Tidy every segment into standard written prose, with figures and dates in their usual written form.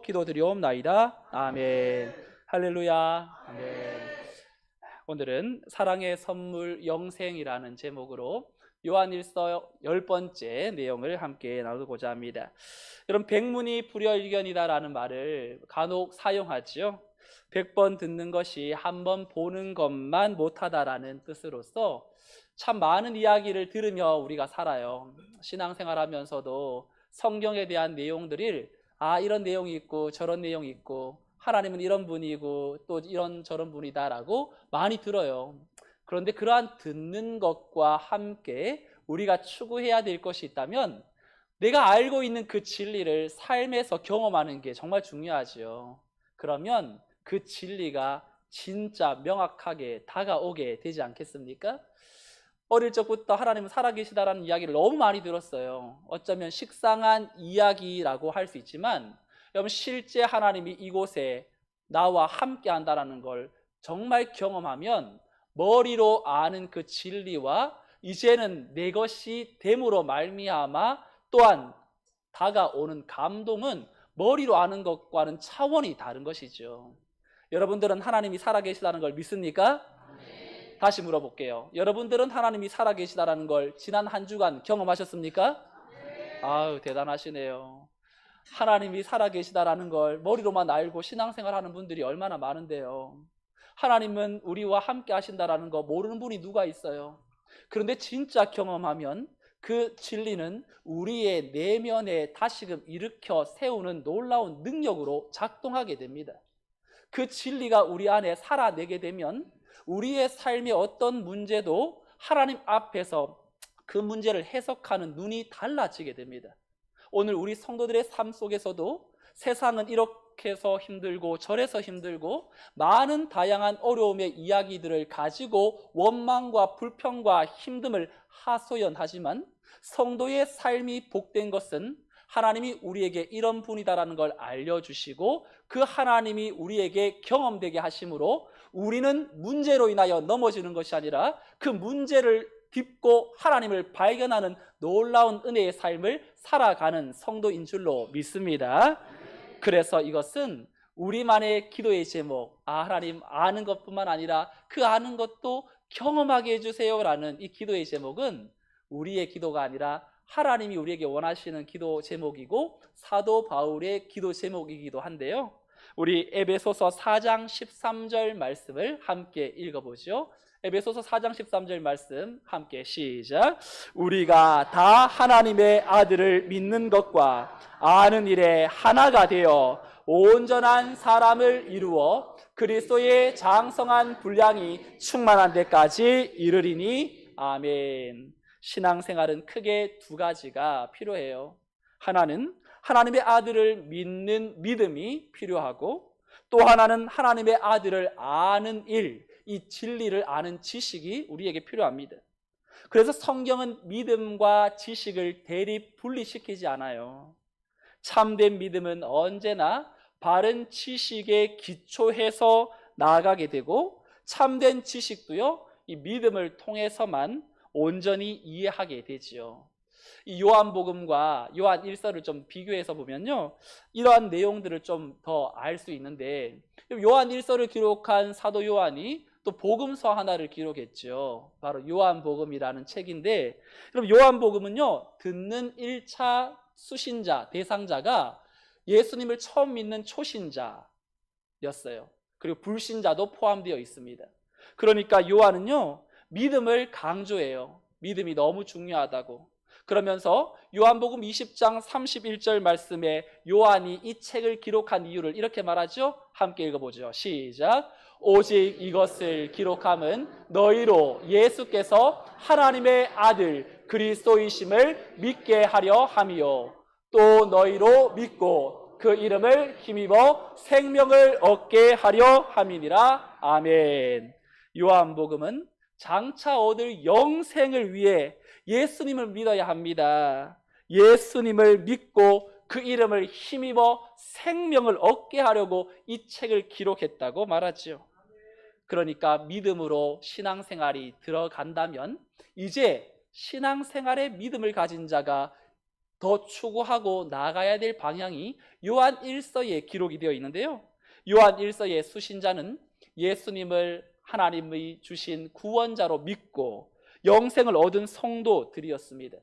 기도드리옵나이다. 아멘. 할렐루야. 아멘. 오늘은 사랑의 선물 영생이라는 제목으로 요한일서 10번째 내용을 함께 나누고자 합니다. 여러분, 백문이 불여일견이다라는 말을 간혹 사용하죠. 100번 듣는 것이 한 번 보는 것만 못하다라는 뜻으로서 참 많은 이야기를 들으며 우리가 살아요. 신앙생활하면서도 성경에 대한 내용들을 이런 내용이 있고 저런 내용이 있고 하나님은 이런 분이고 또 이런 저런 분이다라고 많이 들어요. 그런데 그러한 듣는 것과 함께 우리가 추구해야 될 것이 있다면 내가 알고 있는 그 진리를 삶에서 경험하는 게 정말 중요하죠. 그러면 그 진리가 진짜 명확하게 다가오게 되지 않겠습니까? 어릴 적부터 하나님은 살아계시다라는 이야기를 너무 많이 들었어요. 어쩌면 식상한 이야기라고 할 수 있지만 여러분, 실제 하나님이 이곳에 나와 함께 한다는 걸 정말 경험하면 머리로 아는 그 진리와 이제는 내 것이 됨으로 말미암아 또한 다가오는 감동은 머리로 아는 것과는 차원이 다른 것이죠. 여러분들은 하나님이 살아계시다는 걸 믿습니까? 다시 물어볼게요. 여러분들은 하나님이 살아계시다는 걸 지난 한 주간 경험하셨습니까? 아유, 대단하시네요. 하나님이 살아계시다라는 걸 머리로만 알고 신앙생활하는 분들이 얼마나 많은데요. 하나님은 우리와 함께 하신다라는 거 모르는 분이 누가 있어요. 그런데 진짜 경험하면 그 진리는 우리의 내면에 다시금 일으켜 세우는 놀라운 능력으로 작동하게 됩니다. 그 진리가 우리 안에 살아내게 되면 우리의 삶의 어떤 문제도 하나님 앞에서 그 문제를 해석하는 눈이 달라지게 됩니다. 오늘 우리 성도들의 삶 속에서도 세상은 이렇게 해서 힘들고 저래서 힘들고 많은 다양한 어려움의 이야기들을 가지고 원망과 불평과 힘듦을 하소연하지만 성도의 삶이 복된 것은 하나님이 우리에게 이런 분이다라는 걸 알려주시고 그 하나님이 우리에게 경험되게 하심으로 우리는 문제로 인하여 넘어지는 것이 아니라 그 문제를 딛고 하나님을 발견하는 놀라운 은혜의 삶을 살아가는 성도인 줄로 믿습니다. 그래서 이것은 우리만의 기도의 제목, 하나님 아는 것뿐만 아니라 그 아는 것도 경험하게 해주세요라는 이 기도의 제목은 우리의 기도가 아니라 하나님이 우리에게 원하시는 기도 제목이고 사도 바울의 기도 제목이기도 한데요. 우리 에베소서 4장 13절 말씀을 함께 읽어보죠. 에베소서 4장 13절 말씀 함께 시작. 우리가 다 하나님의 아들을 믿는 것과 아는 일에 하나가 되어 온전한 사람을 이루어 그리스도의 장성한 분량이 충만한 데까지 이르리니 아멘. 신앙생활은 크게 두 가지가 필요해요. 하나는 하나님의 아들을 믿는 믿음이 필요하고 또 하나는 하나님의 아들을 아는 일, 이 진리를 아는 지식이 우리에게 필요합니다. 그래서 성경은 믿음과 지식을 대립 분리시키지 않아요. 참된 믿음은 언제나 바른 지식에 기초해서 나아가게 되고 참된 지식도요, 이 믿음을 통해서만 온전히 이해하게 되지요. 이 요한복음과 요한 1서를 좀 비교해서 보면요, 이러한 내용들을 좀 더 알 수 있는데 요한 1서를 기록한 사도 요한이 또 복음서 하나를 기록했죠. 바로 요한복음이라는 책인데, 그럼 요한복음은요, 듣는 1차 수신자, 대상자가 예수님을 처음 믿는 초신자였어요. 그리고 불신자도 포함되어 있습니다. 그러니까 요한은요, 믿음을 강조해요. 믿음이 너무 중요하다고. 그러면서 요한복음 20장 31절 말씀에 요한이 이 책을 기록한 이유를 이렇게 말하죠. 함께 읽어보죠. 시작. 오직 이것을 기록함은 너희로 예수께서 하나님의 아들 그리스도이심을 믿게 하려 함이요 또 너희로 믿고 그 이름을 힘입어 생명을 얻게 하려 함이니라. 아멘. 요한복음은 장차 얻을 영생을 위해 예수님을 믿어야 합니다. 예수님을 믿고 그 이름을 힘입어 생명을 얻게 하려고 이 책을 기록했다고 말하죠. 그러니까 믿음으로 신앙생활이 들어간다면 이제 신앙생활에 믿음을 가진 자가 더 추구하고 나아가야 될 방향이 요한 1서에 기록이 되어 있는데요. 요한 1서의 수신자는 예수님을 하나님의 주신 구원자로 믿고 영생을 얻은 성도들이었습니다.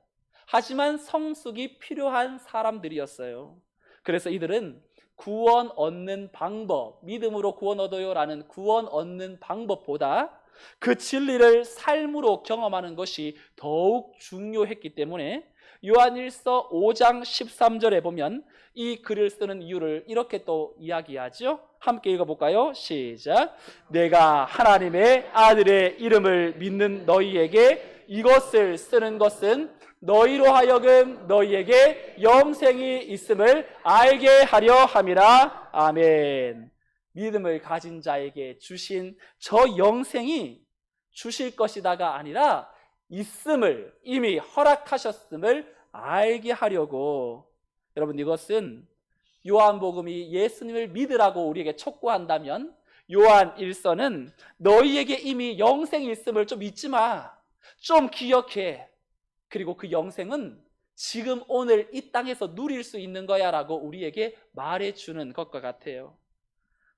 하지만 성숙이 필요한 사람들이었어요. 그래서 이들은 구원 얻는 방법, 믿음으로 구원 얻어요라는 구원 얻는 방법보다 그 진리를 삶으로 경험하는 것이 더욱 중요했기 때문에 요한일서 5장 13절에 보면 이 글을 쓰는 이유를 이렇게 또 이야기하죠. 함께 읽어볼까요? 시작. 내가 하나님의 아들의 이름을 믿는 너희에게 이것을 쓰는 것은 너희로 하여금 너희에게 영생이 있음을 알게 하려 함이라. 아멘. 믿음을 가진 자에게 주신 저 영생이 주실 것이다가 아니라 있음을 이미 허락하셨음을 알게 하려고. 여러분, 이것은 요한복음이 예수님을 믿으라고 우리에게 촉구한다면 요한 1서는 너희에게 이미 영생이 있음을 좀 잊지 마, 좀 기억해. 그리고 그 영생은 지금 오늘 이 땅에서 누릴 수 있는 거야 라고 우리에게 말해주는 것과 같아요.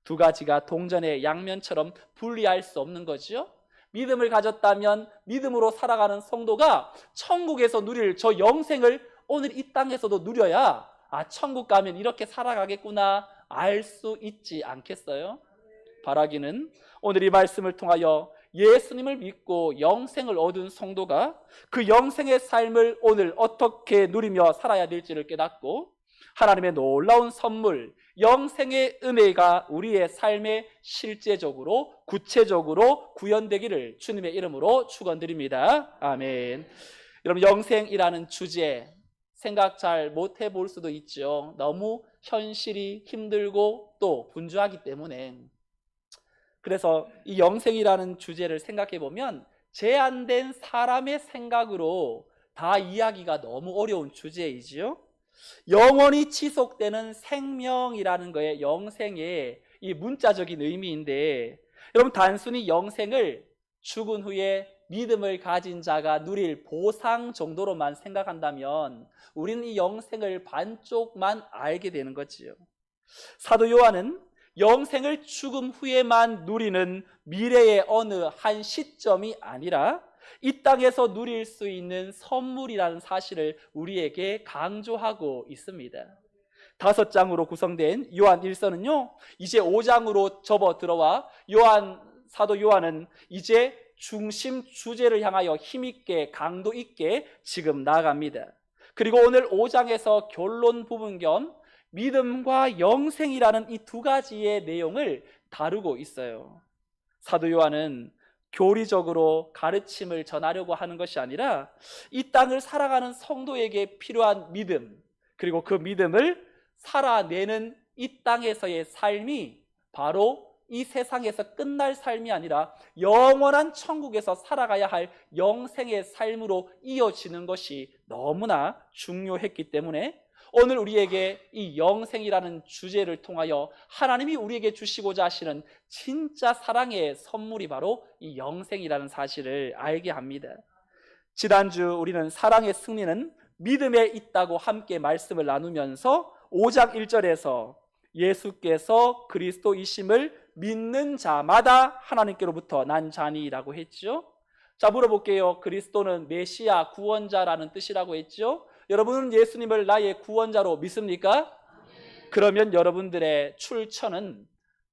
두 가지가 동전의 양면처럼 분리할 수 없는 거죠. 믿음을 가졌다면 믿음으로 살아가는 성도가 천국에서 누릴 저 영생을 오늘 이 땅에서도 누려야 천국 가면 이렇게 살아가겠구나 알 수 있지 않겠어요? 바라기는 오늘 이 말씀을 통하여 예수님을 믿고 영생을 얻은 성도가 그 영생의 삶을 오늘 어떻게 누리며 살아야 될지를 깨닫고 하나님의 놀라운 선물, 영생의 은혜가 우리의 삶에 실제적으로 구체적으로 구현되기를 주님의 이름으로 축원드립니다. 아멘. 여러분, 영생이라는 주제 생각 잘 못 해볼 수도 있죠. 너무 현실이 힘들고 또 분주하기 때문에. 그래서 이 영생이라는 주제를 생각해 보면 제한된 사람의 생각으로 다 이야기가 너무 어려운 주제이지요. 영원히 지속되는 생명이라는 거에 영생의 이 문자적인 의미인데, 여러분, 단순히 영생을 죽은 후에 믿음을 가진 자가 누릴 보상 정도로만 생각한다면 우리는 이 영생을 반쪽만 알게 되는 거지요. 사도 요한은 영생을 죽음 후에만 누리는 미래의 어느 한 시점이 아니라 이 땅에서 누릴 수 있는 선물이라는 사실을 우리에게 강조하고 있습니다. 5장으로 구성된 요한 1서는요, 이제 5장으로 접어 들어와 사도 요한은 이제 중심 주제를 향하여 힘있게 강도 있게 지금 나아갑니다. 그리고 오늘 5장에서 결론 부분 겸 믿음과 영생이라는 이 두 가지의 내용을 다루고 있어요. 사도 요한은 교리적으로 가르침을 전하려고 하는 것이 아니라 이 땅을 살아가는 성도에게 필요한 믿음, 그리고 그 믿음을 살아내는 이 땅에서의 삶이 바로 이 세상에서 끝날 삶이 아니라 영원한 천국에서 살아가야 할 영생의 삶으로 이어지는 것이 너무나 중요했기 때문에 오늘 우리에게 이 영생이라는 주제를 통하여 하나님이 우리에게 주시고자 하시는 진짜 사랑의 선물이 바로 이 영생이라는 사실을 알게 합니다. 지난주 우리는 사랑의 승리는 믿음에 있다고 함께 말씀을 나누면서 5장 1절에서 예수께서 그리스도이심을 믿는 자마다 하나님께로부터 난 자니라고 했죠. 자, 물어볼게요. 그리스도는 메시아 구원자라는 뜻이라고 했죠. 여러분은 예수님을 나의 구원자로 믿습니까? 그러면 여러분들의 출처는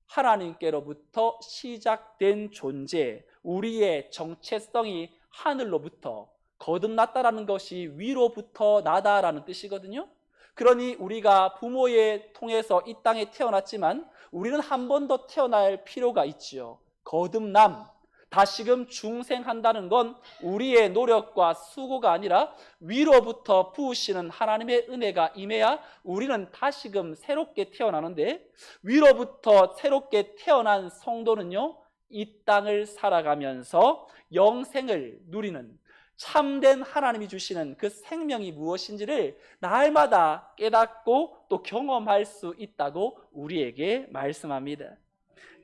하나님께로부터 시작된 존재, 우리의 정체성이 하늘로부터 거듭났다라는 것이 위로부터 나다라는 뜻이거든요. 그러니 우리가 부모의 통해서 이 땅에 태어났지만 우리는 한 번 더 태어날 필요가 있지요. 거듭남, 다시금 중생한다는 건 우리의 노력과 수고가 아니라 위로부터 부으시는 하나님의 은혜가 임해야 우리는 다시금 새롭게 태어나는데, 위로부터 새롭게 태어난 성도는요, 이 땅을 살아가면서 영생을 누리는 참된 하나님이 주시는 그 생명이 무엇인지를 날마다 깨닫고 또 경험할 수 있다고 우리에게 말씀합니다.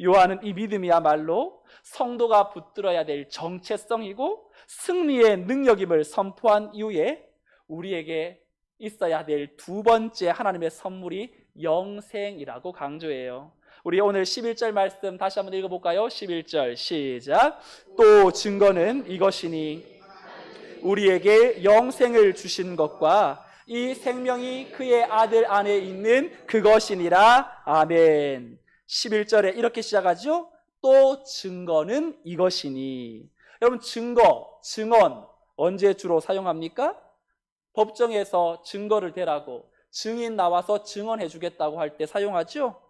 요한은 이 믿음이야말로 성도가 붙들어야 될 정체성이고 승리의 능력임을 선포한 이후에 우리에게 있어야 될 두 번째 하나님의 선물이 영생이라고 강조해요. 우리 오늘 11절 말씀 다시 한번 읽어볼까요? 11절 시작. 또 증거는 이것이니 우리에게 영생을 주신 것과 이 생명이 그의 아들 안에 있는 그것이니라. 아멘. 11절에 이렇게 시작하죠. 또 증거는 이것이니. 여러분, 증거, 증언 언제 주로 사용합니까? 법정에서 증거를 대라고, 증인 나와서 증언해 주겠다고 할 때 사용하죠.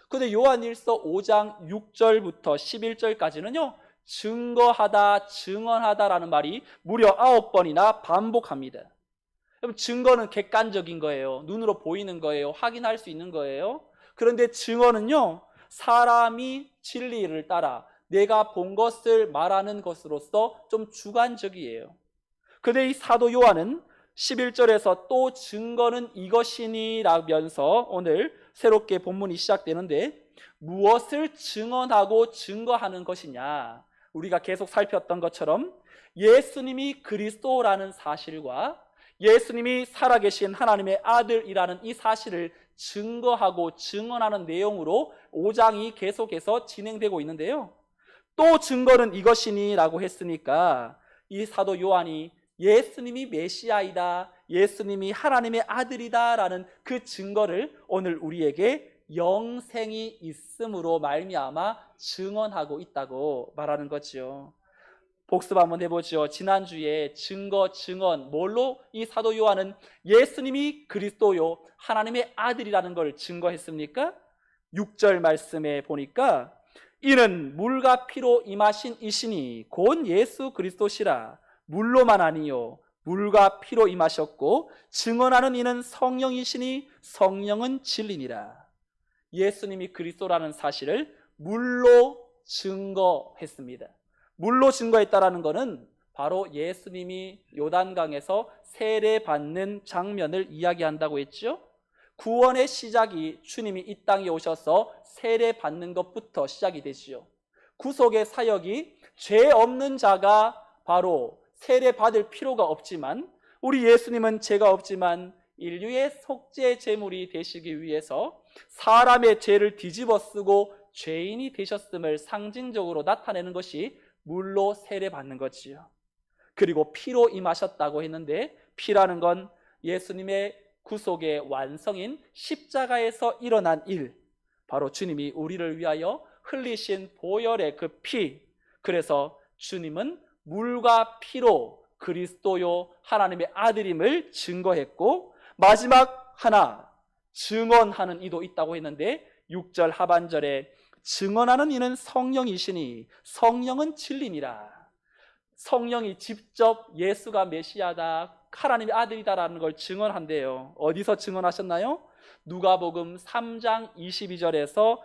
근데 요한일서 5장 6절부터 11절까지는요 증거하다, 증언하다라는 말이 무려 9번이나 반복합니다. 여러분, 증거는 객관적인 거예요. 눈으로 보이는 거예요. 확인할 수 있는 거예요. 그런데 증언은요 사람이 진리를 따라 내가 본 것을 말하는 것으로서 좀 주관적이에요. 근데 이 사도 요한은 11절에서 또 증거는 이것이니 라면서 오늘 새롭게 본문이 시작되는데, 무엇을 증언하고 증거하는 것이냐? 우리가 계속 살폈던 것처럼 예수님이 그리스도라는 사실과 예수님이 살아계신 하나님의 아들이라는 이 사실을 증거하고 증언하는 내용으로 5장이 계속해서 진행되고 있는데요, 또 증거는 이것이니 라고 했으니까 이 사도 요한이 예수님이 메시아이다, 예수님이 하나님의 아들이다 라는 그 증거를 오늘 우리에게 영생이 있음으로 말미암아 증언하고 있다고 말하는 거죠. 복습 한번 해보죠. 지난주에 증거, 증언, 뭘로 이 사도 요한은 예수님이 그리스도요 하나님의 아들이라는 걸 증거했습니까? 6절 말씀에 보니까 이는 물과 피로 임하신 이시니 곧 예수 그리스도시라. 물로만 아니요 물과 피로 임하셨고 증언하는 이는 성령이시니 성령은 진리니라. 예수님이 그리스도라는 사실을 물로 증거했습니다. 물로 증거했다라는 것은 바로 예수님이 요단강에서 세례받는 장면을 이야기한다고 했죠. 구원의 시작이 주님이 이 땅에 오셔서 세례받는 것부터 시작이 되지요. 구속의 사역이 죄 없는 자가 바로 세례받을 필요가 없지만, 우리 예수님은 죄가 없지만 인류의 속죄 제물이 되시기 위해서 사람의 죄를 뒤집어 쓰고 죄인이 되셨음을 상징적으로 나타내는 것이 물로 세례받는 거지요. 그리고 피로 임하셨다고 했는데, 피라는 건 예수님의 구속의 완성인 십자가에서 일어난 일, 바로 주님이 우리를 위하여 흘리신 보혈의 그 피. 그래서 주님은 물과 피로 그리스도요 하나님의 아들임을 증거했고, 마지막 하나 증언하는 이도 있다고 했는데 6절 하반절에 증언하는 이는 성령이시니 성령은 진리니라. 성령이 직접 예수가 메시아다, 하나님의 아들이다라는 걸 증언한대요. 어디서 증언하셨나요? 누가복음 3장 22절에서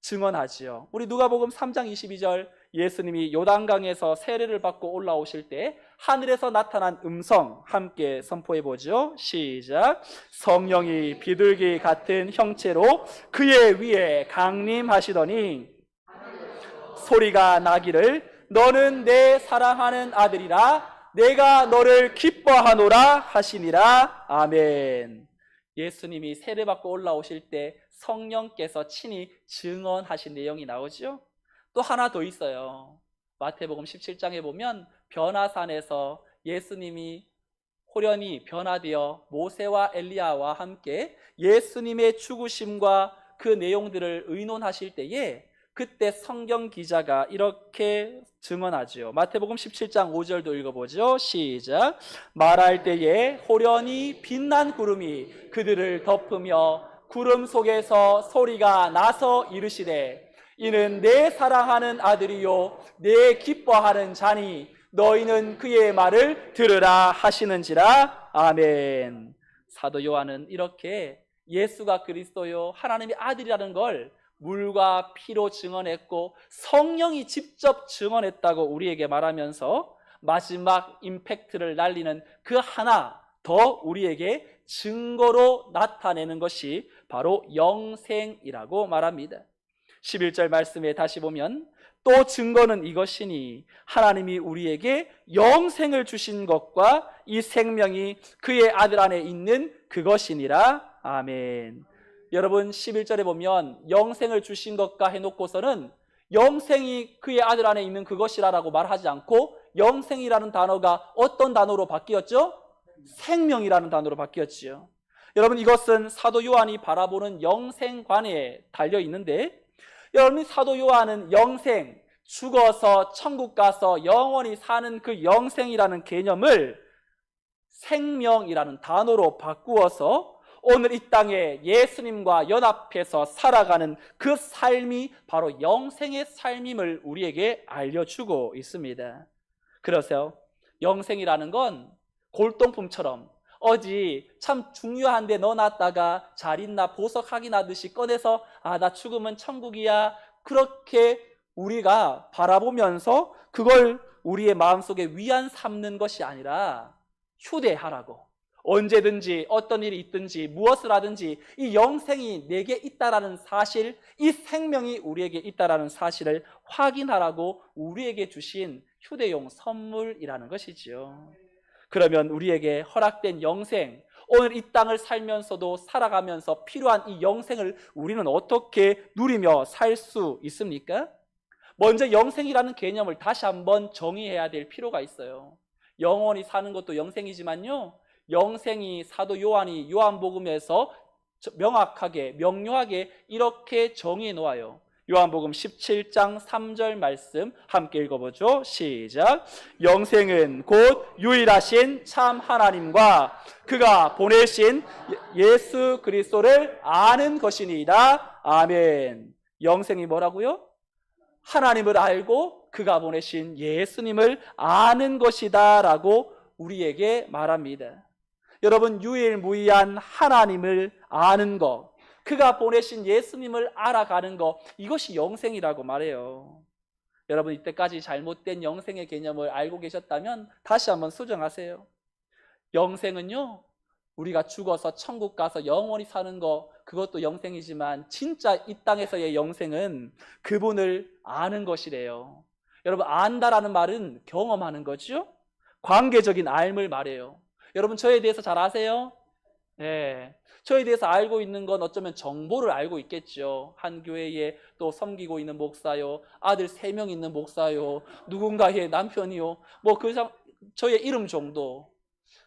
증언하지요. 우리 누가복음 3장 22절, 예수님이 요단강에서 세례를 받고 올라오실 때 하늘에서 나타난 음성 함께 선포해 보죠. 시작. 성령이 비둘기 같은 형체로 그의 위에 강림하시더니 소리가 나기를 너는 내 사랑하는 아들이라 내가 너를 기뻐하노라 하시니라. 아멘. 예수님이 세례받고 올라오실 때 성령께서 친히 증언하신 내용이 나오죠. 또 하나 더 있어요. 마태복음 17장에 보면 변화산에서 예수님이 호련히 변화되어 모세와 엘리야와 함께 예수님의 죽으심과 그 내용들을 의논하실 때에 그때 성경 기자가 이렇게 증언하죠. 마태복음 17장 5절도 읽어보죠. 시작. 말할 때에 호련히 빛난 구름이 그들을 덮으며 구름 속에서 소리가 나서 이르시되 이는 내 사랑하는 아들이요 내 기뻐하는 자니 너희는 그의 말을 들으라 하시는지라. 아멘. 사도 요한은 이렇게 예수가 그리스도요 하나님의 아들이라는 걸 물과 피로 증언했고 성령이 직접 증언했다고 우리에게 말하면서 마지막 임팩트를 날리는 그 하나 더 우리에게 증거로 나타내는 것이 바로 영생이라고 말합니다. 11절 말씀에 다시 보면 또 증거는 이것이니 하나님이 우리에게 영생을 주신 것과 이 생명이 그의 아들 안에 있는 그것이니라. 아멘. 여러분 11절에 보면 영생을 주신 것과 해놓고서는 영생이 그의 아들 안에 있는 그것이라고 말하지 않고 영생이라는 단어가 어떤 단어로 바뀌었죠? 생명이라는 단어로 바뀌었지요. 여러분 이것은 사도 요한이 바라보는 영생관에 달려 있는데, 여러분 사도 요한은 영생, 죽어서 천국 가서 영원히 사는 그 영생이라는 개념을 생명이라는 단어로 바꾸어서 오늘 이 땅에 예수님과 연합해서 살아가는 그 삶이 바로 영생의 삶임을 우리에게 알려주고 있습니다. 그래서 영생이라는 건 골동품처럼 어디 참 중요한데 넣어놨다가 잘 있나 보석 확인하듯이 꺼내서 나 죽으면 천국이야, 그렇게 우리가 바라보면서 그걸 우리의 마음속에 위안 삼는 것이 아니라 휴대하라고, 언제든지 어떤 일이 있든지 무엇을 하든지 이 영생이 내게 있다라는 사실, 이 생명이 우리에게 있다라는 사실을 확인하라고 우리에게 주신 휴대용 선물이라는 것이지요. 그러면 우리에게 허락된 영생, 오늘 이 땅을 살면서도 살아가면서 필요한 이 영생을 우리는 어떻게 누리며 살 수 있습니까? 먼저 영생이라는 개념을 다시 한번 정의해야 될 필요가 있어요. 영원히 사는 것도 영생이지만요, 영생이 사도 요한이 요한복음에서 명확하게 명료하게 이렇게 정의해 놓아요. 요한복음 17장 3절 말씀 함께 읽어보죠. 시작. 영생은 곧 유일하신 참 하나님과 그가 보내신 예수 그리스도를 아는 것이니이다. 아멘. 영생이 뭐라고요? 하나님을 알고 그가 보내신 예수님을 아는 것이다 라고 우리에게 말합니다. 여러분 유일무이한 하나님을 아는 것, 그가 보내신 예수님을 알아가는 것, 이것이 영생이라고 말해요. 여러분 이때까지 잘못된 영생의 개념을 알고 계셨다면 다시 한번 수정하세요. 영생은요, 우리가 죽어서 천국 가서 영원히 사는 것, 그것도 영생이지만 진짜 이 땅에서의 영생은 그분을 아는 것이래요. 여러분 안다라는 말은 경험하는 거죠. 관계적인 알을 말해요. 여러분 저에 대해서 잘 아세요? 네. 저에 대해서 알고 있는 건 어쩌면 정보를 알고 있겠죠. 한 교회에 또 섬기고 있는 목사요, 아들 3명 있는 목사요, 누군가의 남편이요, 저의 이름 정도.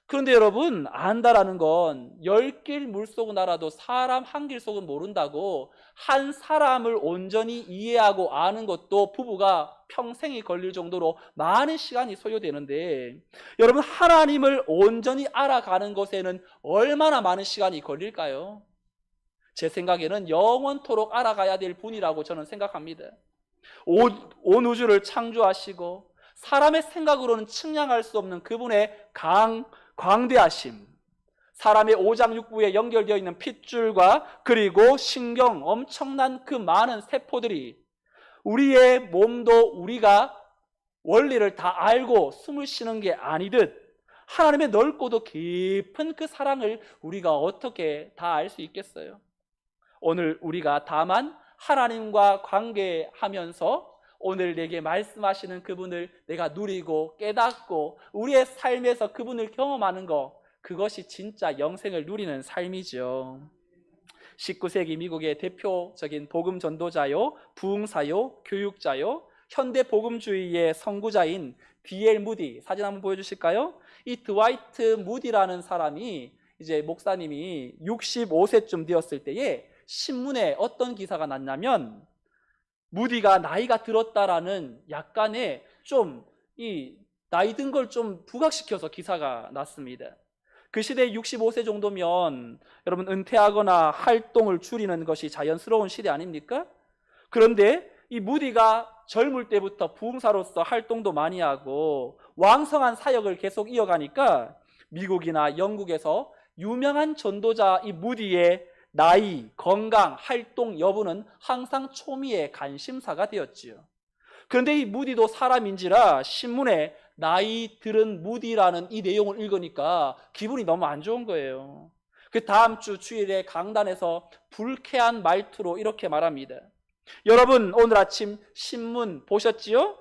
그런데 여러분 안다라는 건 10길 물속은 알아도 사람 한 길 속은 모른다고, 한 사람을 온전히 이해하고 아는 것도 부부가 평생이 걸릴 정도로 많은 시간이 소요되는데, 여러분 하나님을 온전히 알아가는 것에는 얼마나 많은 시간이 걸릴까요? 제 생각에는 영원토록 알아가야 될 분이라고 저는 생각합니다. 온 우주를 창조하시고 사람의 생각으로는 측량할 수 없는 그분의 광대하심, 사람의 오장육부에 연결되어 있는 핏줄과 그리고 신경, 엄청난 그 많은 세포들이 우리의 몸도 우리가 원리를 다 알고 숨을 쉬는 게 아니듯 하나님의 넓고도 깊은 그 사랑을 우리가 어떻게 다 알 수 있겠어요? 오늘 우리가 다만 하나님과 관계하면서 오늘 내게 말씀하시는 그분을 내가 누리고 깨닫고 우리의 삶에서 그분을 경험하는 것, 그것이 진짜 영생을 누리는 삶이죠. 19세기 미국의 대표적인 복음 전도자요, 부흥사요, 교육자요, 현대 복음주의의 선구자인 D.L. 무디, 사진 한번 보여주실까요? 이 드와이트 무디라는 사람이, 이제 목사님이 65세쯤 되었을 때에 신문에 어떤 기사가 났냐면, 무디가 나이가 들었다라는 약간의 나이 든 걸 좀 부각시켜서 기사가 났습니다. 그 시대에 65세 정도면 여러분 은퇴하거나 활동을 줄이는 것이 자연스러운 시대 아닙니까? 그런데 이 무디가 젊을 때부터 부흥사로서 활동도 많이 하고 왕성한 사역을 계속 이어가니까 미국이나 영국에서 유명한 전도자 이 무디의 나이, 건강, 활동 여부는 항상 초미의 관심사가 되었지요. 그런데 이 무디도 사람인지라 신문에 나이 들은 무디라는 이 내용을 읽으니까 기분이 너무 안 좋은 거예요. 그 다음 주 주일에 강단에서 불쾌한 말투로 이렇게 말합니다. 여러분 오늘 아침 신문 보셨지요?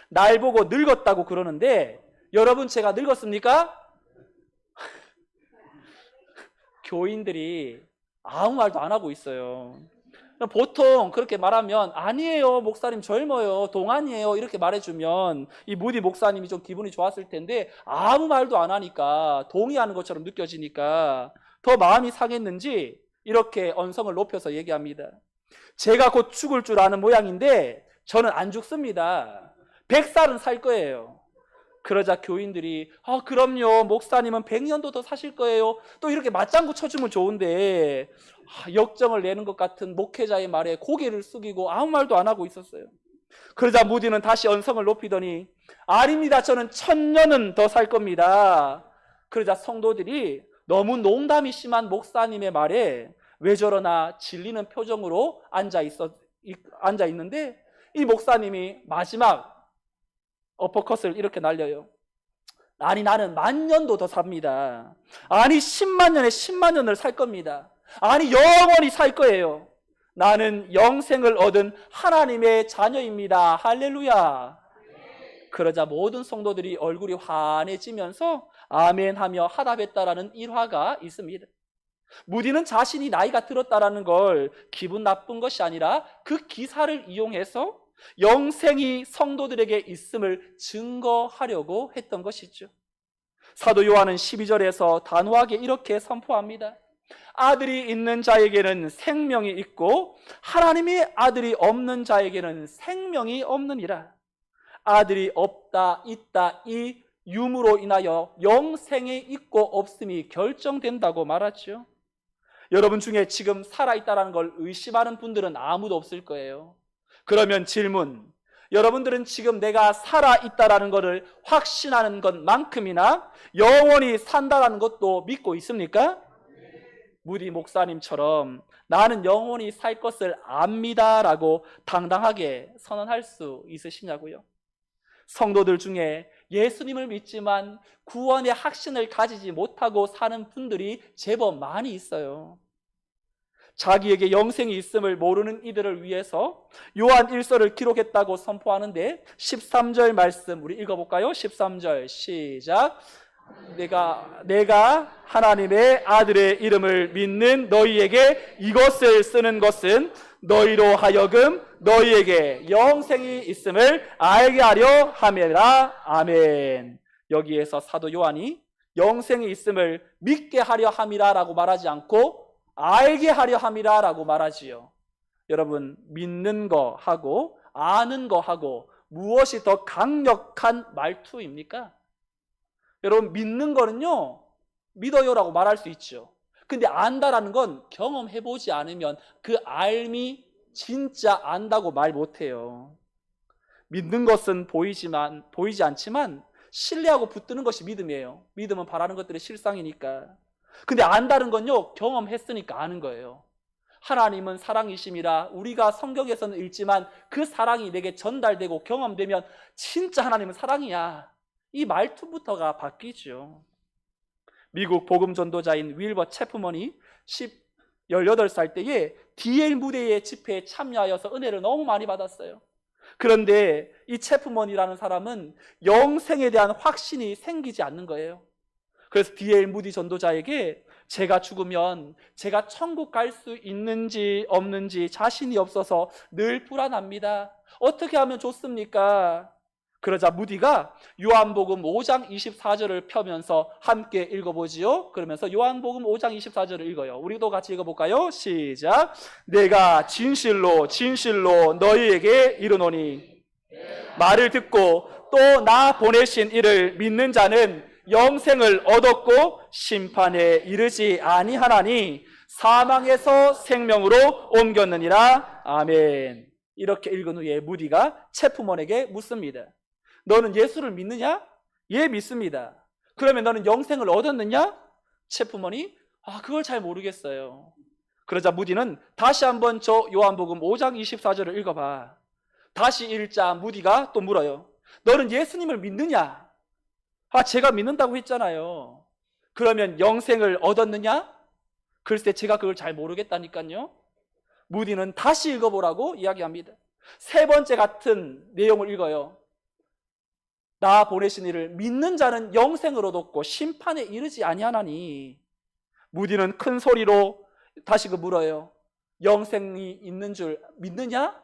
날 보고 늙었다고 그러는데 여러분 제가 늙었습니까? 교인들이 아무 말도 안 하고 있어요. 보통 그렇게 말하면 아니에요 목사님 젊어요 동안이에요 이렇게 말해주면 이 무디 목사님이 좀 기분이 좋았을 텐데 아무 말도 안 하니까 동의하는 것처럼 느껴지니까 더 마음이 상했는지 이렇게 언성을 높여서 얘기합니다. 제가 곧 죽을 줄 아는 모양인데 저는 안 죽습니다. 100살은 살 거예요. 그러자 교인들이 그럼요 목사님은 100년도 더 사실 거예요. 또 이렇게 맞장구 쳐주면 좋은데 역정을 내는 것 같은 목회자의 말에 고개를 숙이고 아무 말도 안 하고 있었어요. 그러자 무디는 다시 언성을 높이더니 아닙니다 저는 1000년은 더 살 겁니다. 그러자 성도들이 너무 농담이 심한 목사님의 말에 왜 저러나 질리는 표정으로 앉아 있는데 이 목사님이 마지막 어퍼컷을 이렇게 날려요. 아니 나는 10,000년도 더 삽니다. 아니 10만 년에 10만 년을 살 겁니다. 아니 영원히 살 거예요. 나는 영생을 얻은 하나님의 자녀입니다. 할렐루야. 그러자 모든 성도들이 얼굴이 환해지면서 아멘하며 화답했다라는 일화가 있습니다. 무디는 자신이 나이가 들었다라는 걸 기분 나쁜 것이 아니라 그 기사를 이용해서 영생이 성도들에게 있음을 증거하려고 했던 것이죠. 사도 요한은 12절에서 단호하게 이렇게 선포합니다. 아들이 있는 자에게는 생명이 있고 하나님의 아들이 없는 자에게는 생명이 없느니라. 아들이 없다 있다 이 유무로 인하여 영생이 있고 없음이 결정된다고 말하죠. 여러분 중에 지금 살아있다는 걸 의심하는 분들은 아무도 없을 거예요. 그러면 질문, 여러분들은 지금 내가 살아있다는 것을 확신하는 것만큼이나 영원히 산다는 것도 믿고 있습니까? 무디 목사님처럼 나는 영원히 살 것을 압니다라고 당당하게 선언할 수 있으시냐고요? 성도들 중에 예수님을 믿지만 구원의 확신을 가지지 못하고 사는 분들이 제법 많이 있어요. 자기에게 영생이 있음을 모르는 이들을 위해서 요한 1서를 기록했다고 선포하는데 13절 말씀 우리 읽어볼까요? 13절 시작. 내가 하나님의 아들의 이름을 믿는 너희에게 이것을 쓰는 것은 너희로 하여금 너희에게 영생이 있음을 알게 하려 함이라. 아멘. 여기에서 사도 요한이 영생이 있음을 믿게 하려 함이라라고 말하지 않고 알게 하려 함이라라고 말하지요. 여러분 믿는 거 하고 아는 거 하고 무엇이 더 강력한 말투입니까? 여러분 믿는 거는요 믿어요라고 말할 수 있죠. 근데 안다라는 건 경험해보지 않으면 그 알미 진짜 안다고 말 못해요. 믿는 것은 보이지 않지만 신뢰하고 붙드는 것이 믿음이에요. 믿음은 바라는 것들의 실상이니까. 근데 안다는 건요 경험했으니까 아는 거예요. 하나님은 사랑이심이라 우리가 성경에서는 읽지만 그 사랑이 내게 전달되고 경험되면 진짜 하나님은 사랑이야. 이 말투부터가 바뀌죠. 미국 복음 전도자인 윌버 체프먼이 18살 때에 DL 무대의 집회에 참여하여서 은혜를 너무 많이 받았어요. 그런데 이 체프먼이라는 사람은 영생에 대한 확신이 생기지 않는 거예요. 그래서 DL 무디 전도자에게 제가 죽으면 제가 천국 갈 수 있는지 없는지 자신이 없어서 늘 불안합니다. 어떻게 하면 좋습니까? 그러자 무디가 요한복음 5장 24절을 펴면서 함께 읽어보지요. 그러면서 요한복음 5장 24절을 읽어요. 우리도 같이 읽어볼까요? 시작. 내가 진실로 진실로 너희에게 이르노니 말을 듣고 또 나 보내신 이를 믿는 자는 영생을 얻었고 심판에 이르지 아니하나니 사망에서 생명으로 옮겼느니라. 아멘. 이렇게 읽은 후에 무디가 체프먼에게 묻습니다. 너는 예수를 믿느냐? 예, 믿습니다. 그러면 너는 영생을 얻었느냐? 체프먼이 그걸 잘 모르겠어요. 그러자 무디는 다시 한번 저 요한복음 5장 24절을 읽어봐. 다시 읽자 무디가 또 물어요. 너는 예수님을 믿느냐? 제가 믿는다고 했잖아요. 그러면 영생을 얻었느냐? 글쎄 제가 그걸 잘 모르겠다니까요. 무디는 다시 읽어보라고 이야기합니다. 세 번째 같은 내용을 읽어요. 나 보내신 이를 믿는 자는 영생을 얻었고 심판에 이르지 아니하나니. 무디는 큰 소리로 다시 물어요. 영생이 있는 줄 믿느냐?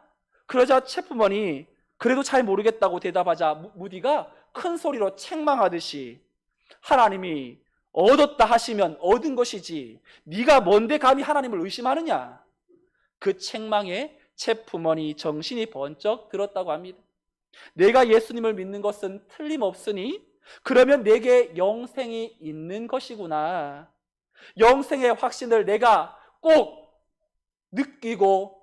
그러자 체프먼이 그래도 잘 모르겠다고 대답하자 무디가 큰 소리로 책망하듯이 하나님이 얻었다 하시면 얻은 것이지 네가 뭔데 감히 하나님을 의심하느냐. 그 책망에 체프먼이 정신이 번쩍 들었다고 합니다. 내가 예수님을 믿는 것은 틀림없으니 그러면 내게 영생이 있는 것이구나. 영생의 확신을 내가 꼭 느끼고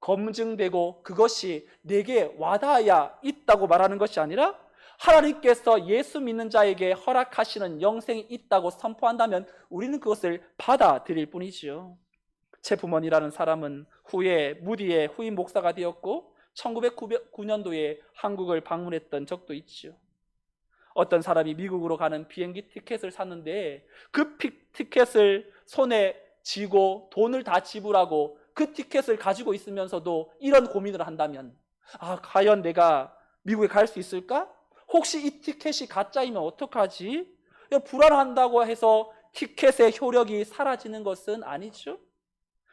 검증되고 그것이 내게 와닿아야 있다고 말하는 것이 아니라 하나님께서 예수 믿는 자에게 허락하시는 영생이 있다고 선포한다면 우리는 그것을 받아들일 뿐이지요. 체프먼이라는 사람은 후에 무디의 후임 목사가 되었고 1909년도에 한국을 방문했던 적도 있죠. 어떤 사람이 미국으로 가는 비행기 티켓을 샀는데 그 티켓을 손에 쥐고 돈을 다 지불하고 그 티켓을 가지고 있으면서도 이런 고민을 한다면 과연 내가 미국에 갈 수 있을까? 혹시 이 티켓이 가짜이면 어떡하지? 불안한다고 해서 티켓의 효력이 사라지는 것은 아니죠.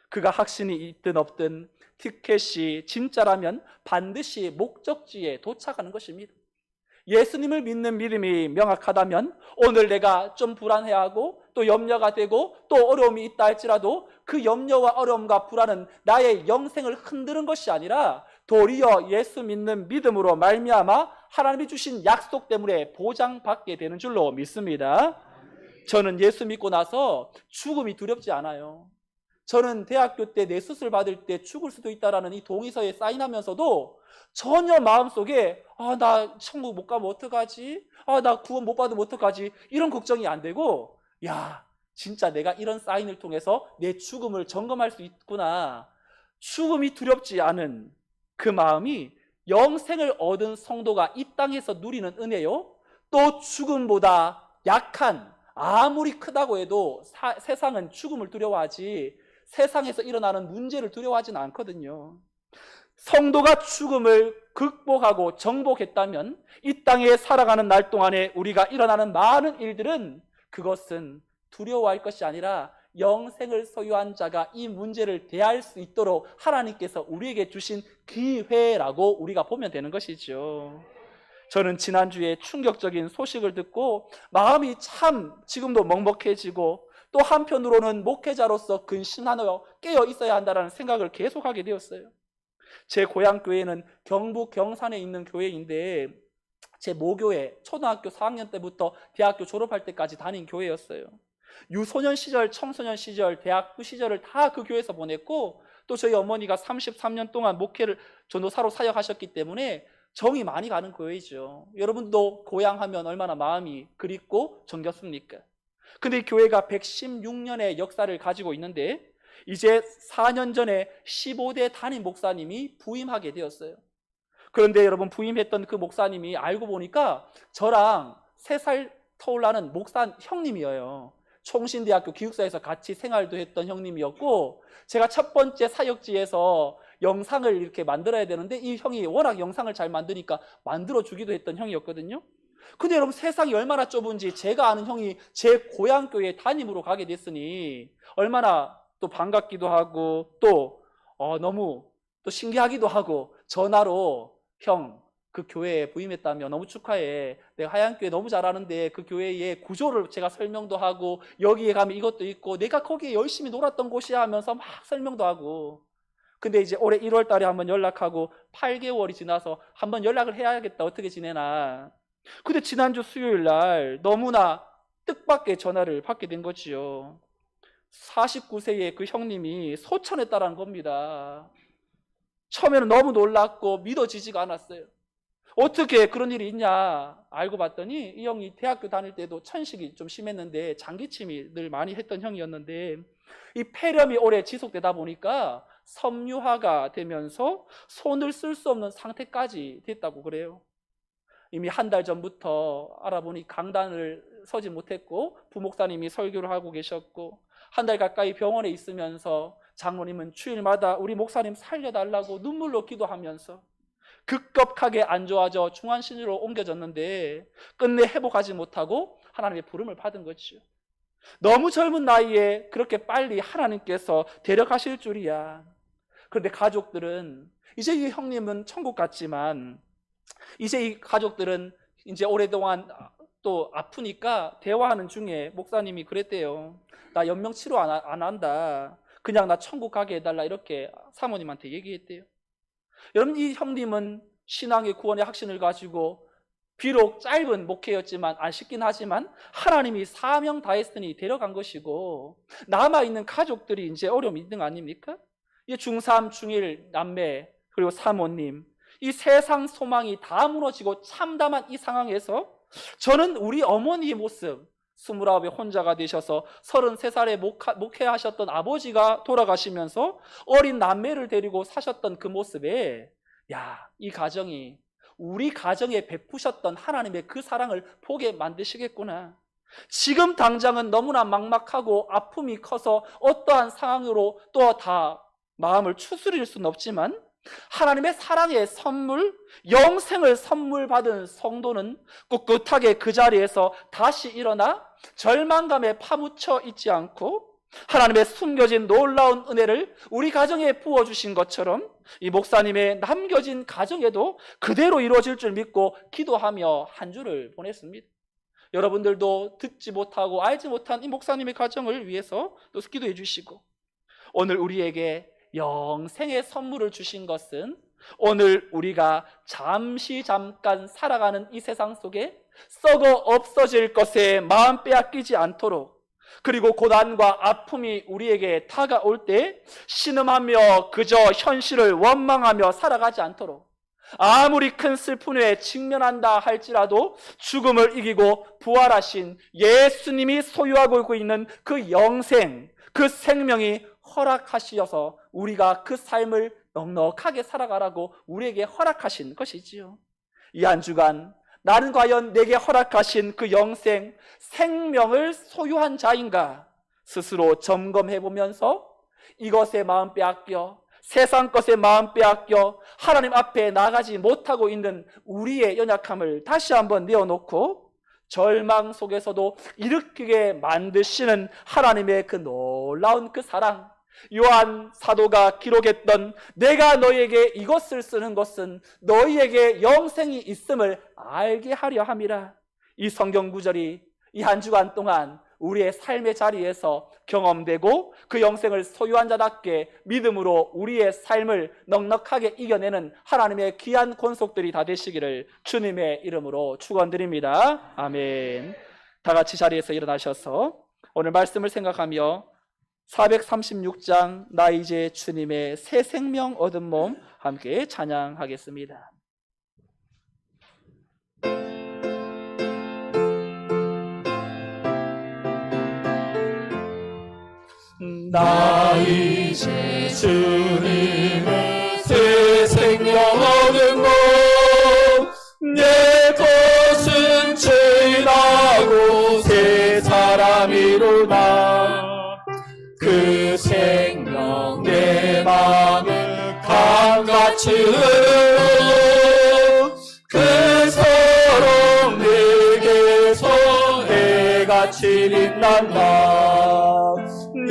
그가 확신이 있든 없든 티켓이 진짜라면 반드시 목적지에 도착하는 것입니다. 예수님을 믿는 믿음이 명확하다면 오늘 내가 좀 불안해하고 또 염려가 되고 또 어려움이 있다 할지라도 그 염려와 어려움과 불안은 나의 영생을 흔드는 것이 아니라 도리어 예수 믿는 믿음으로 말미암아 하나님이 주신 약속 때문에 보장받게 되는 줄로 믿습니다. 저는 예수 믿고 나서 죽음이 두렵지 않아요. 저는 대학교 때 뇌수술 받을 때 죽을 수도 있다라는 이 동의서에 사인하면서도 전혀 마음속에 나 천국 못 가면 어떡하지? 나 구원 못 받으면 어떡하지? 이런 걱정이 안 되고 진짜 내가 이런 사인을 통해서 내 죽음을 점검할 수 있구나. 죽음이 두렵지 않은 그 마음이 영생을 얻은 성도가 이 땅에서 누리는 은혜요. 또 죽음보다 약한 아무리 크다고 해도 세상은 죽음을 두려워하지 세상에서 일어나는 문제를 두려워하지는 않거든요. 성도가 죽음을 극복하고 정복했다면 이 땅에 살아가는 날 동안에 우리가 일어나는 많은 일들은 그것은 두려워할 것이 아니라 영생을 소유한 자가 이 문제를 대할 수 있도록 하나님께서 우리에게 주신 기회라고 우리가 보면 되는 것이죠. 저는 지난주에 충격적인 소식을 듣고 마음이 참 지금도 먹먹해지고 또 한편으로는 목회자로서 근신하여 깨어 있어야 한다는 생각을 계속하게 되었어요. 제 고향 교회는 경북 경산에 있는 교회인데 제 모교회 초등학교 4학년 때부터 대학교 졸업할 때까지 다닌 교회였어요. 유소년 시절, 청소년 시절, 대학부 시절을 다 그 교회에서 보냈고 또 저희 어머니가 33년 동안 목회를 전도사로 사역하셨기 때문에 정이 많이 가는 교회이죠. 여러분도 고향 하면 얼마나 마음이 그립고 정겹습니까? 근데 이 교회가 116년의 역사를 가지고 있는데 이제 4년 전에 15대 담임 목사님이 부임하게 되었어요. 그런데 여러분 부임했던 그 목사님이 알고 보니까 저랑 3살 터울라는 목사 형님이에요. 총신대학교 기숙사에서 같이 생활도 했던 형님이었고 제가 첫 번째 사역지에서 영상을 이렇게 만들어야 되는데 이 형이 워낙 영상을 잘 만드니까 만들어주기도 했던 형이었거든요. 근데 여러분 세상이 얼마나 좁은지 제가 아는 형이 제 고향교회 담임으로 가게 됐으니 얼마나 또 반갑기도 하고 또 너무 또 신기하기도 하고 전화로 형 그 교회에 부임했다며 너무 축하해. 내가 하얀교회 너무 잘하는데 그 교회의 구조를 제가 설명도 하고 여기에 가면 이것도 있고 내가 거기에 열심히 놀았던 곳이야 하면서 막 설명도 하고 근데 이제 올해 1월 달에 한번 연락하고 8개월이 지나서 한번 연락을 해야겠다. 어떻게 지내나. 근데 지난주 수요일 날 너무나 뜻밖의 전화를 받게 된 거지요. 49세의 그 형님이 소천했다라는 겁니다. 처음에는 너무 놀랐고 믿어지지가 않았어요. 어떻게 그런 일이 있냐 알고 봤더니 이 형이 대학교 다닐 때도 천식이 좀 심했는데 장기침이 늘 많이 했던 형이었는데 이 폐렴이 오래 지속되다 보니까 섬유화가 되면서 손을 쓸 수 없는 상태까지 됐다고 그래요. 이미 한 달 전부터 알아보니 강단을 서지 못했고 부목사님이 설교를 하고 계셨고 한 달 가까이 병원에 있으면서 장로님은 주일마다 우리 목사님 살려달라고 눈물로 기도하면서 급격하게 안 좋아져 중환신으로 옮겨졌는데 끝내 회복하지 못하고 하나님의 부름을 받은 거지요. 너무 젊은 나이에 그렇게 빨리 하나님께서 데려가실 줄이야. 그런데 가족들은 이제 이 형님은 천국 갔지만 이제 이 가족들은 이제 오랫동안 또 아프니까 대화하는 중에 목사님이 그랬대요. 나 연명 치료 안 한다. 그냥 나 천국 가게 해달라. 이렇게 사모님한테 얘기했대요. 여러분, 이 형님은 신앙의 구원의 확신을 가지고 비록 짧은 목회였지만 아쉽긴 하지만 하나님이 사명 다했으니 데려간 것이고, 남아있는 가족들이 이제 어려움이 있는 거 아닙니까? 이 중3, 중1 남매 그리고 사모님, 이 세상 소망이 다 무너지고 참담한 이 상황에서 저는 우리 어머니의 모습, 29에 혼자가 되셔서 33살에 목회하셨던 아버지가 돌아가시면서 어린 남매를 데리고 사셨던 그 모습에, 야, 이 가정이 우리 가정에 베푸셨던 하나님의 그 사랑을 보게 만드시겠구나. 지금 당장은 너무나 막막하고 아픔이 커서 어떠한 상황으로 또 다 마음을 추스릴 수는 없지만, 하나님의 사랑의 선물, 영생을 선물 받은 성도는 꿋꿋하게 그 자리에서 다시 일어나 절망감에 파묻혀 있지 않고 하나님의 숨겨진 놀라운 은혜를 우리 가정에 부어주신 것처럼 이 목사님의 남겨진 가정에도 그대로 이루어질 줄 믿고 기도하며 한 주를 보냈습니다. 여러분들도 듣지 못하고 알지 못한 이 목사님의 가정을 위해서 또 기도해 주시고, 오늘 우리에게 영생의 선물을 주신 것은 오늘 우리가 잠깐 살아가는 이 세상 속에 썩어 없어질 것에 마음 빼앗기지 않도록, 그리고 고난과 아픔이 우리에게 다가올 때 신음하며 그저 현실을 원망하며 살아가지 않도록, 아무리 큰 슬픔에 직면한다 할지라도 죽음을 이기고 부활하신 예수님이 소유하고 있는 그 영생, 그 생명이 허락하시어서 우리가 그 삶을 넉넉하게 살아가라고 우리에게 허락하신 것이지요. 이 한 주간 나는 과연 내게 허락하신 그 영생, 생명을 소유한 자인가 스스로 점검해보면서 이것에 마음 빼앗겨, 세상 것에 마음 빼앗겨 하나님 앞에 나가지 못하고 있는 우리의 연약함을 다시 한번 내어놓고, 절망 속에서도 일으키게 만드시는 하나님의 그 놀라운 그 사랑, 요한 사도가 기록했던 내가 너희에게 이것을 쓰는 것은 너희에게 영생이 있음을 알게 하려 함이라, 이 성경 구절이 이 한 주간 동안 우리의 삶의 자리에서 경험되고 그 영생을 소유한 자답게 믿음으로 우리의 삶을 넉넉하게 이겨내는 하나님의 귀한 권속들이 다 되시기를 주님의 이름으로 축원드립니다. 아멘. 다 같이 자리에서 일어나셔서 오늘 말씀을 생각하며 436장 나 이제 주님의 새 생명 얻은 몸 함께 찬양하겠습니다. 나 이제 주님의 새 생명 얻은 몸, 내 것은 지나고 새 사람이로다. 그 생명 내 맘을 강같이 흘러 그 사랑 내게서 해같이 빛난다.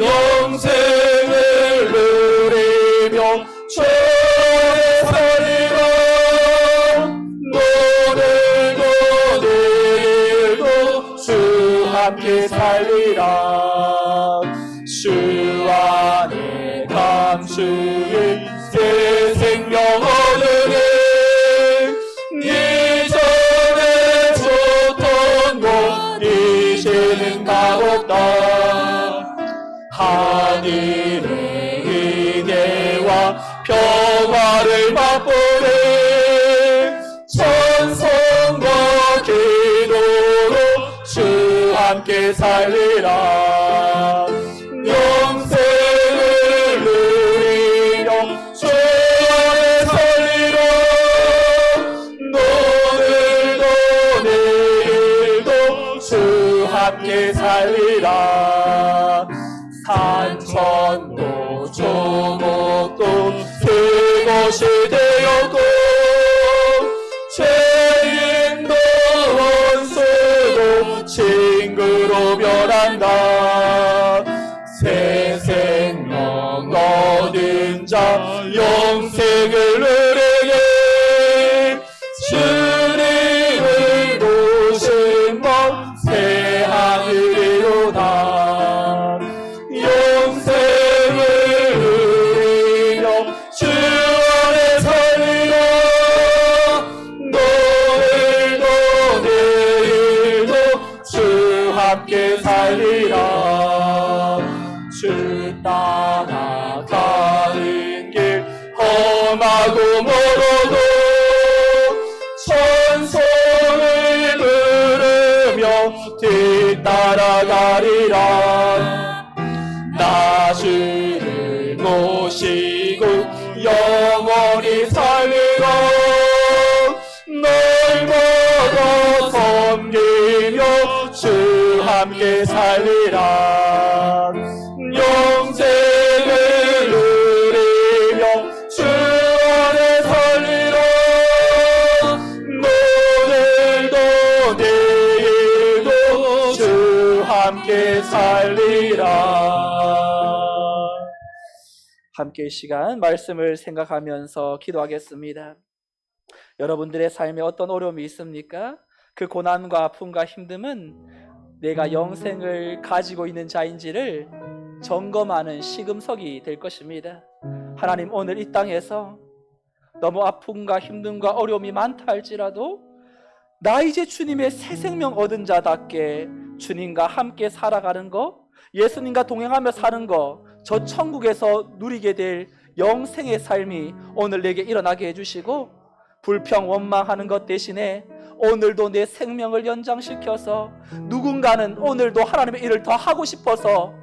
영생을 누리며 주의 살리라. 오늘도 내일도 주 함께 살리라. 주 안에 감추인 새 생명 얻으니 이전에 줬던 것 이제는 값없다. 하늘의 은혜와 평화를 맛보네. 찬송과 기도로 주 함께 살리라. 영생을 누리며 주 안에 살리라. 오늘도 내일도 주 함께 살리라. 산천도 조 죽음으로도 찬송을 부르며 뒤따라가리라. 나 주를 모시고 영원히 살리라. 날마다 섬기며 주 함께 살리라. 영생을 누리며 주 안에 살리라. 오늘도 내일도 주 함께 살리라. 함께 이 시간 말씀을 생각하면서 기도하겠습니다. 여러분들의 삶에 어떤 어려움이 있습니까? 그 고난과 아픔과 힘듦은 내가 영생을 가지고 있는 자인지를 점검하는 시금석이 될 것입니다. 하나님, 오늘 이 땅에서 너무 아픔과 힘듦과 어려움이 많다 할지라도 나 이제 주님의 새 생명 얻은 자답게 주님과 함께 살아가는 거, 예수님과 동행하며 사는 거, 저 천국에서 누리게 될 영생의 삶이 오늘 내게 일어나게 해주시고, 불평 원망하는 것 대신에 오늘도 내 생명을 연장시켜서 누군가는 오늘도 하나님의 일을 더 하고 싶어서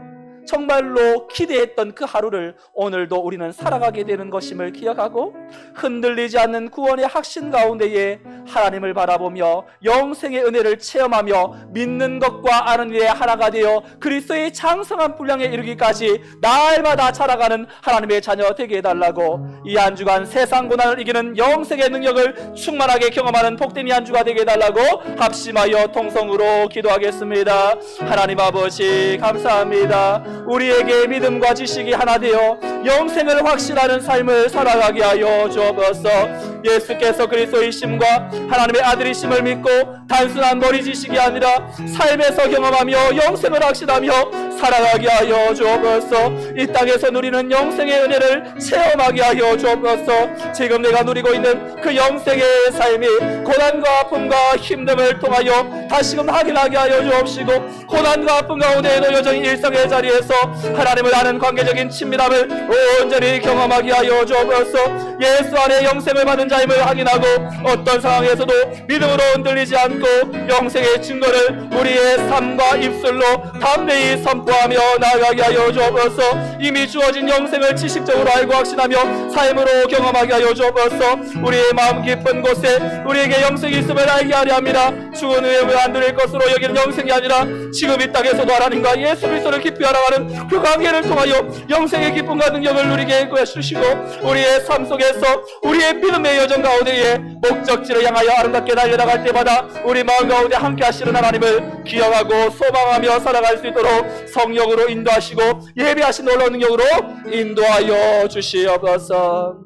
정말로 기대했던 그 하루를 오늘도 우리는 살아가게 되는 것임을 기억하고, 흔들리지 않는 구원의 확신 가운데에 하나님을 바라보며 영생의 은혜를 체험하며 믿는 것과 아는 일에 하나가 되어 그리스도의 장성한 분량에 이르기까지 날마다 자라가는 하나님의 자녀 되게 해달라고, 이 한 주간 세상 고난을 이기는 영생의 능력을 충만하게 경험하는 복된 이 한 주가 되게 해달라고 합심하여 통성으로 기도하겠습니다. 하나님 아버지, 감사합니다. 우리에게 믿음과 지식이 하나 되어 영생을 확신하는 삶을 살아가게 하여 주옵소서. 예수께서 그리스도이심과 하나님의 아들이심을 믿고 단순한 머리 지식이 아니라 삶에서 경험하며 영생을 확신하며 살아가게 하여 주옵소서. 이 땅에서 누리는 영생의 은혜를 체험하게 하여 주옵소서. 지금 내가 누리고 있는 그 영생의 삶이 고난과 아픔과 힘듦을 통하여 다시금 확인하게 하여 주옵시고, 고난과 아픔 가운데에도 여전히 일상의 자리에서 하나님을 아는 관계적인 친밀함을 온전히 경험하게 하여 주옵소서. 예수 안에 영생을 받은 자임을 확인하고 어떤 상황에서도 믿음으로 흔들리지 않고 영생의 증거를 우리의 삶과 입술로 담대히 선포하며 나아가게 하여 주옵소서. 이미 주어진 영생을 지식적으로 알고 확신하며 삶으로 경험하게 하여 주옵소서. 우리의 마음 깊은 곳에 우리에게 영생이 있음을 알게 하려 합니다. 죽은 후에 안 누릴 것으로 여기는 영생이 아니라 지금 이 땅에서도 하나님과 예수 그리스도를 깊이 알아가는 그 관계를 통하여 영생의 기쁨과 능력을 누리게 해주시고, 우리의 삶 속에서 우리의 믿음의 여정 가운데에 목적지를 향하여 아름답게 달려나갈 때마다 우리 마음 가운데 함께 하시는 하나님을 기억하고 소망하며 살아갈 수 있도록 성령으로 인도하시고 예배하신 놀라운 능력으로 인도하여 주시옵소서.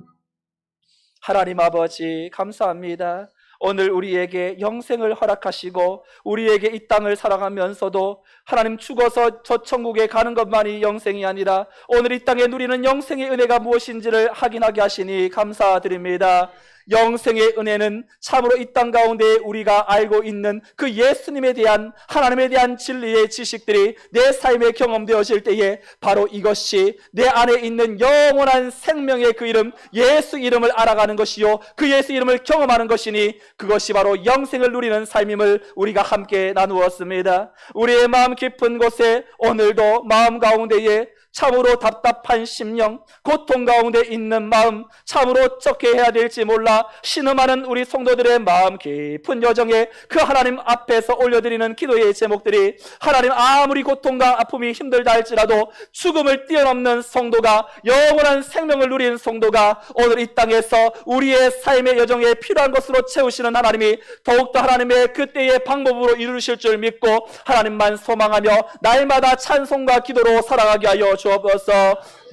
하나님 아버지, 감사합니다. 오늘 우리에게 영생을 허락하시고 우리에게 이 땅을 살아가면서도 하나님 죽어서 저 천국에 가는 것만이 영생이 아니라 오늘 이 땅에 누리는 영생의 은혜가 무엇인지를 확인하게 하시니 감사드립니다. 영생의 은혜는 참으로 이 땅 가운데 우리가 알고 있는 그 예수님에 대한, 하나님에 대한 진리의 지식들이 내 삶에 경험되어질 때에 바로 이것이 내 안에 있는 영원한 생명의 그 이름, 예수 이름을 알아가는 것이요 그 예수 이름을 경험하는 것이니 그것이 바로 영생을 누리는 삶임을 우리가 함께 나누었습니다. 우리의 마음 깊은 곳에 오늘도 마음 가운데에 참으로 답답한 심령, 고통 가운데 있는 마음, 참으로 어떻게 해야 될지 몰라 신음하는 우리 성도들의 마음 깊은 여정에 그 하나님 앞에서 올려드리는 기도의 제목들이, 하나님 아무리 고통과 아픔이 힘들다 할지라도 죽음을 뛰어넘는 성도가, 영원한 생명을 누리는 성도가 오늘 이 땅에서 우리의 삶의 여정에 필요한 것으로 채우시는 하나님이 더욱더 하나님의 그때의 방법으로 이루실 줄 믿고 하나님만 소망하며 날마다 찬송과 기도로 살아가게 하여 주옵소서.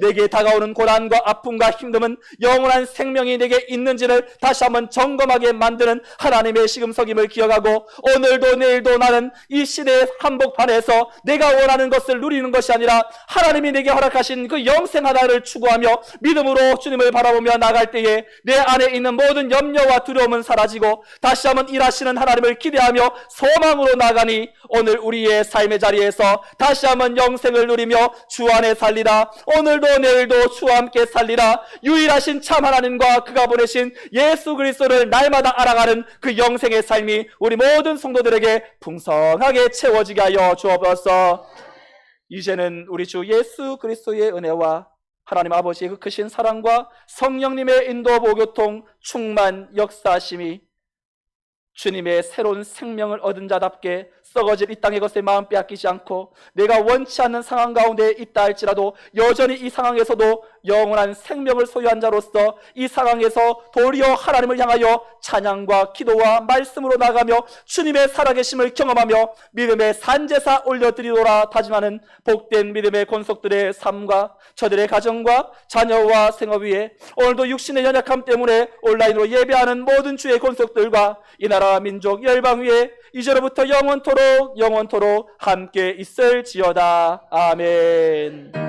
내게 다가오는 고난과 아픔과 힘듦은 영원한 생명이 내게 있는지를 다시 한번 점검하게 만드는 하나님의 시금석임을 기억하고, 오늘도 내일도 나는 이 시대의 한복판에서 내가 원하는 것을 누리는 것이 아니라 하나님이 내게 허락하신 그 영생 하나를 추구하며 믿음으로 주님을 바라보며 나갈 때에 내 안에 있는 모든 염려와 두려움은 사라지고 다시 한번 일하시는 하나님을 기대하며 소망으로 나가니 오늘 우리의 삶의 자리에서 다시 한번 영생을 누리며 주 안에 살리라. 오늘도 오늘도 내일도 주와 함께 살리라. 유일하신 참 하나님과 그가 보내신 예수 그리스도를 날마다 알아가는 그 영생의 삶이 우리 모든 성도들에게 풍성하게 채워지게 하여 주옵소서. 이제는 우리 주 예수 그리스도의 은혜와 하나님 아버지의 그 크신 사랑과 성령님의 인도 보교통 충만 역사하심이 주님의 새로운 생명을 얻은 자답게 썩어질 이 땅의 것에 마음 빼앗기지 않고 내가 원치 않는 상황 가운데 있다 할지라도 여전히 이 상황에서도 영원한 생명을 소유한 자로서 이 상황에서 도리어 하나님을 향하여 찬양과 기도와 말씀으로 나가며 주님의 살아계심을 경험하며 믿음의 산제사 올려드리노라 다짐하는 복된 믿음의 권속들의 삶과 저들의 가정과 자녀와 생업 위에 오늘도 육신의 연약함 때문에 온라인으로 예배하는 모든 주의 권속들과 이 나라 민족 열방 위에 이제로부터 영원토록 함께 있을지어다. 아멘.